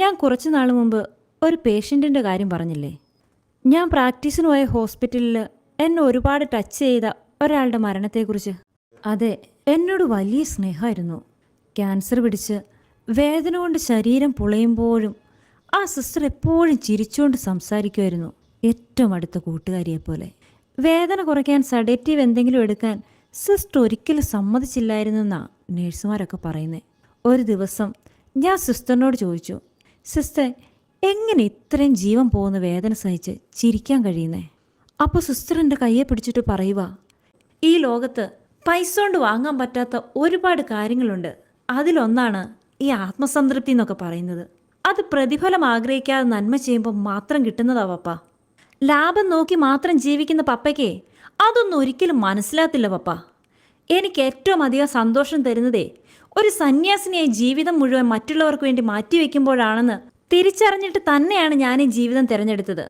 ഞാൻ കുറച്ച് നാൾ മുമ്പ് ഒരു പേഷ്യൻറ്റിൻ്റെ കാര്യം പറഞ്ഞില്ലേ? ഞാൻ പ്രാക്ടീസിന് പോയ ഹോസ്പിറ്റലിൽ എന്നെ ഒരുപാട് ടച്ച് ചെയ്ത ഒരാളുടെ മരണത്തെക്കുറിച്ച്. അതെ, എന്നോട് വലിയ സ്നേഹമായിരുന്നു. ക്യാൻസർ പിടിച്ച് വേദന കൊണ്ട് ശരീരം പുളയുമ്പോഴും ആ സിസ്റ്റർ എപ്പോഴും ചിരിച്ചുകൊണ്ട് സംസാരിക്കുമായിരുന്നു, ഏറ്റവും അടുത്ത കൂട്ടുകാരിയെപ്പോലെ. വേദന കുറയ്ക്കാൻ സഡേറ്റീവ് എന്തെങ്കിലും എടുക്കാൻ സിസ്റ്റർ ഒരിക്കലും സമ്മതിച്ചില്ലായിരുന്നെന്നാണ് നേഴ്സുമാരൊക്കെ പറയുന്നത്. ഒരു ദിവസം ഞാൻ സിസ്റ്ററിനോട് ചോദിച്ചു, സിസ്റ്റർ എങ്ങനെ ഇത്രയും ജീവൻ പോകുന്ന വേദന സഹിച്ച് ചിരിക്കാൻ കഴിയുന്നേ? അപ്പോൾ സിസ്റ്റർ എൻ്റെ കയ്യെ പിടിച്ചിട്ട് പറയുക, ഈ ലോകത്ത് പൈസ കൊണ്ട് വാങ്ങാൻ പറ്റാത്ത ഒരുപാട് കാര്യങ്ങളുണ്ട്. അതിലൊന്നാണ് ഈ ആത്മസംതൃപ്തി എന്നൊക്കെ പറയുന്നത്. അത് പ്രതിഫലം ആഗ്രഹിക്കാതെ നന്മ ചെയ്യുമ്പോൾ മാത്രം കിട്ടുന്നതാ പപ്പ. ലാഭം നോക്കി മാത്രം ജീവിക്കുന്ന പപ്പയ്ക്ക് അതൊന്നും ഒരിക്കലും മനസ്സിലാത്തില്ല പപ്പ. എനിക്ക് ഏറ്റവും അധികം സന്തോഷം തരുന്നതേ ഒരു സന്യാസിനിയായി ജീവിതം മുഴുവൻ മറ്റുള്ളവർക്ക് വേണ്ടി മാറ്റിവെക്കുമ്പോഴാണെന്ന് തിരിച്ചറിഞ്ഞിട്ട് തന്നെയാണ് ഞാൻ ഈ ജീവിതം തിരഞ്ഞെടുത്തത്.